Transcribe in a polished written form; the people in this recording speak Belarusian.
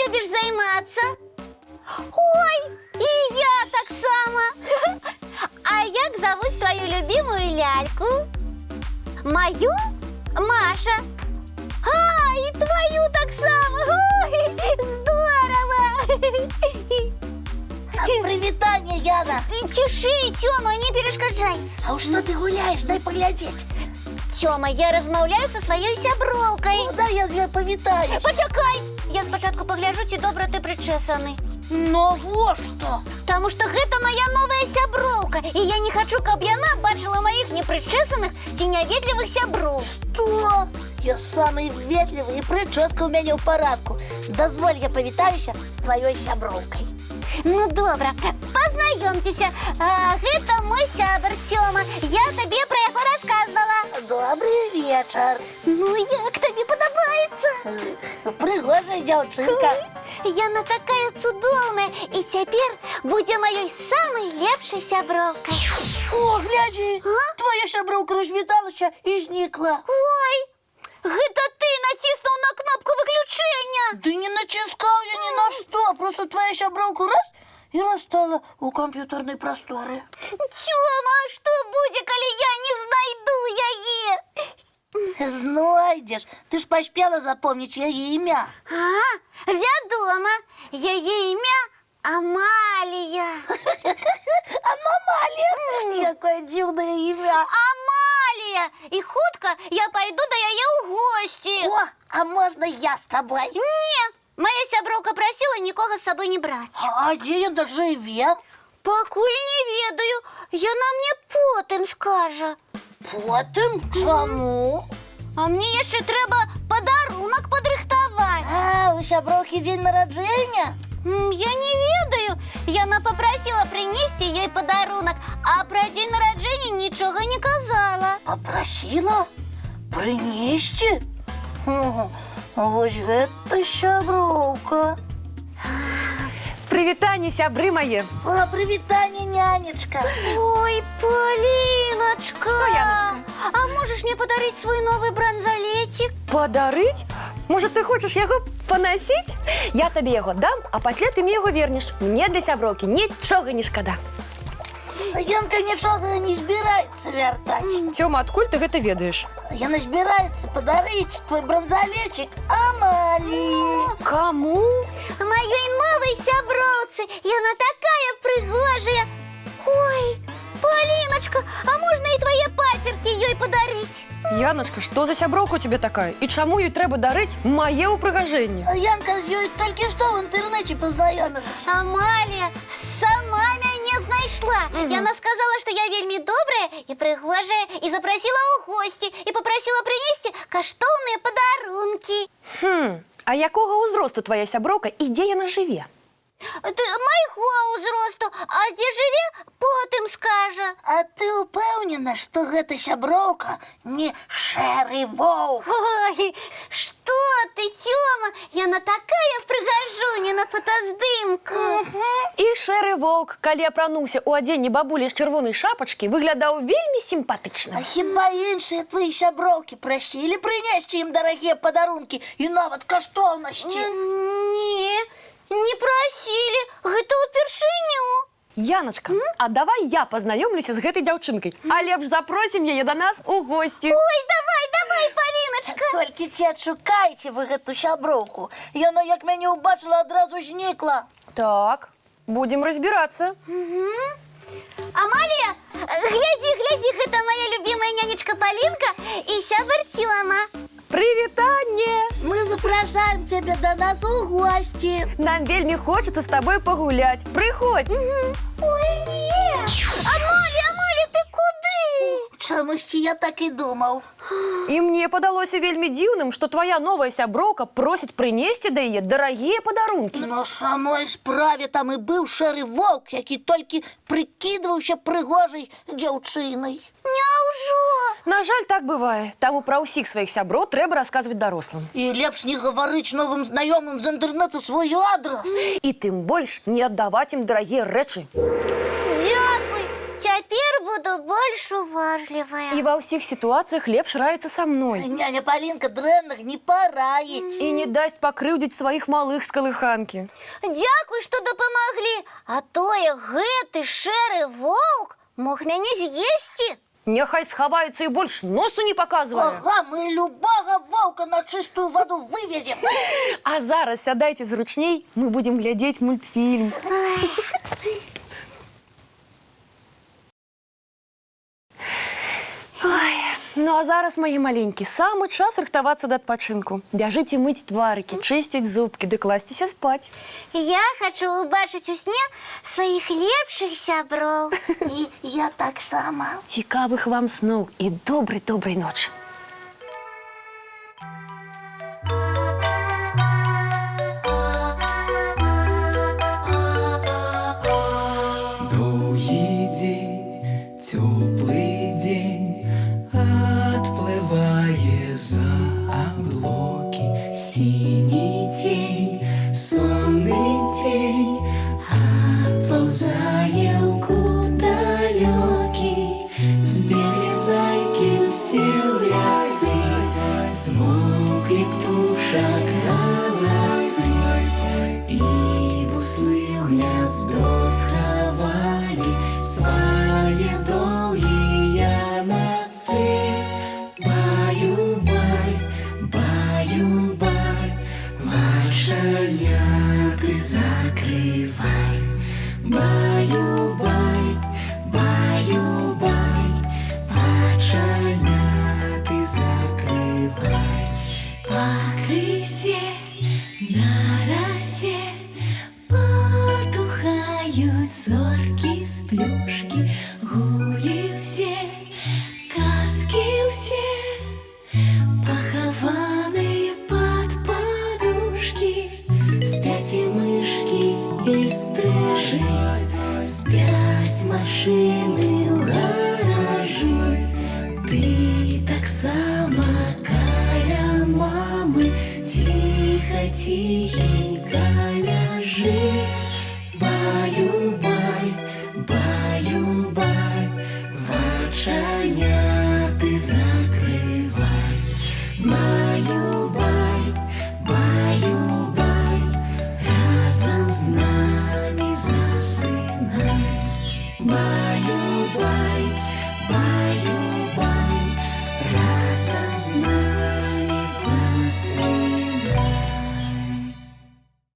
любишь заниматься? Ой, и я так само. А як зовут твою любимую ляльку? Мою? Маша. А, и твою так само. Ой, здорово. Привітання, Яна! Ты тиши, Тёма, не перешкоджай. А у що ти гуляєш? Дай поглядеть. Тёма, я размаўляю со своей сяброўкай. Дай я тебе повітаю. Почекай! Я спочатку погляжу, ці добра ти причесаний. Ну, во що? Тому що гэта моя новая сяброўка, і я не хочу, каб яна бачила моїх непричесаних ці няветлівых сяброў. Что? Я самый ветливый, и прическа у меня в порядку. Дозволь, я повітаюся з твоей сяброўкой. Ну, добра, познайомтеся. Гэта мой сябар Тёма. Я табе про яго рассказывала. Добрый вечер. Ну, як тобі подобається? Пригожая дзяўчынка. Яна такая цудоўная, і цяпер будзе маёй самай лепшай сяброўкай. О, гляди, твоя сяброўка развіталася і знікла. Ой, гэта ты націснуў на кнопку выключэння. Да не натискал я ни на что, просто твоя сяброўка раз и растала у компьютерной просторы. Тёма, а што будзе, калі я не знайду яе? Знойдешь, ты ж поспела запомнить яе імя. Вядома, яе імя Амалія. Аномалия? Якое дзіўнае імя. Амалія! І хутка я пайду да яе ў госці. О, а можно я с тобой? Не, моя сяброўка прасіла нікога з сабой не браць. А где яна жыве? Пакуль не ведаю, яна мне потым скажа. Потым? Чаму? А мне яшчэ трэба падарунак падрыхтаваць. А, у сяброўкі дзень нараджэння? Я не ведаю. Яна попросила прынесці ёй падарунак, а пра дзень нараджэння нічога не казала. Попросила? Прынесці? Вось гэта сяброўка. Прывітанне, сябры мае. О, прывітанне, нянечка. Ой, Полиночка. Что, Яночка? А можешь мне подарить свой новый бранзолетик? Падарыць? Можа, ты хочаш яго панасіць? Я табе яго дам, а пасля ты мне яго вернеш. Мне для сяброўкі нічога не шкада. Янка нічога не збіраецца вяртаць. Тёма, адкуль ты гэта ведаеш? Яна збіраецца падарыць твой бранзолетик Амалии. Каму? Моей новой сяброўцы. Яна такая прыгожая. Ой, Полиночка, а можно и твои пацерки ёй подарить? Яначка, што за сяброўка у тебе такая? І чаму ёй трэба дарыць мае ўпрыгажэнне? Янка з ёй толькі што в інтэрнэце пазнаёмілася. Амалия сама мяне знайшла. Яна сказала, что я вельмі добрая и прыгожая, и запросила у гости, и попросила принести каштоўныя падарункі. А якога ўзросту твоя сяброўка і дзе яна жыве? Ты майго ўзросту, а дзе жыве, потым скажа. А ты упэўнена, што гэта сяброўка не шэры воўк? Ой, что ты, Тёма? Яна такая прыгажуня на фотаздымку. І шэры воўк, калі апрануўся ў адзенні бабулі з чырвонай шапачкі, выглядаў вельмі сімпатычна. А хіба іншыя твои сяброўкі прасілі прынесці ім дарагія падарункі і нават каштоўнасці? Не просили, гэта ўпершыню. Яначка, а давай я пазнаёмлюся з гэтай дзяўчынкай, а лепш запросім яе да нас у госці. Ой, давай, Полиночка. Толькі ці адшукайце вы гэту сяброўку. Яна, як мяне ўбачыла, адразу знікла. Так, будем разбирацца. Амалия, гляди, гэта моя любимая нянечка Полинка и сябар Тёма. Прывітанне! Мы запрашаем цябе да нас у госці. Нам вельмі хочацца з табой пагуляць. Прыходзь! Ой, нет! Амалия, ты куды? Чамусьці я так і думаў. І мне падалося вельмі дзіўным, што твоя новая сяброўка просіць прынесці да яе дарагія падарункі. На самой справе там і быў шэры воўк, які толькі прыкідваўся прыгожай дзяўчынай. Няўжо? На жаль, так бывае. Таму пра ўсіх сваіх сяброў трэба расказваць дарослым. І лепш не гаварыць новым знаёмым з інтэрнэту свой адрас. І тым больш не аддаваць ім дарагія рэчы. Дякуй, цяпер буду больше уважливая. И во всех ситуациях лепш раится со мной. Няня Полинка дрэнных не пораить. И не дасть покрыўдзіць своих малых з калыханкі. Дякуй, што дапамаглі. А тое гэты шэры воўк мог мяне з'есці. Няхай схаваецца і больш носу не паказвае. Ага, мы любого волка на чистую воду выведем. А зараз сядайце зручней, мы будем глядзець мультфільм. Ой, ну а зараз, мои маленькі, самы час рыхтавацца да адпачынку. Бяжыце мыць тварыкі, чысціць зубкі, ды класціся спаць. Я хочу убачыць у сне сваіх лепшых сяброў. И я так сама. Цікавых вам сноў і добрай ночы. Доўгі дзень, цёплы дзень, адплывае за аблокі. Сіні цень, сонны цень, адпаўзае ў кут далёкі. Збеглі зайкі ўсе ў лясы, змоўклі птушак галасы, і буслы ў гняздо схавалі свае доўгія носы. Баю-бай, баю-бай, вачаняты закрывай. Баю-бай, баю-бай, вачаняты закрывай. Пакрысе на расе потухают зорки с плюшки, гулі все, казки все, похованные под подушки. Спять и мышки, и стрижи, спять машины в гаражи. Ты так сама каля мамы, тихо-тихенько ляжи. Баю-бай, баю-бай, вачаняты закрывай. Баю-бай, баю-бай, разом с нами засынай. Баю-бай, баю-бай, разом с нами засынай.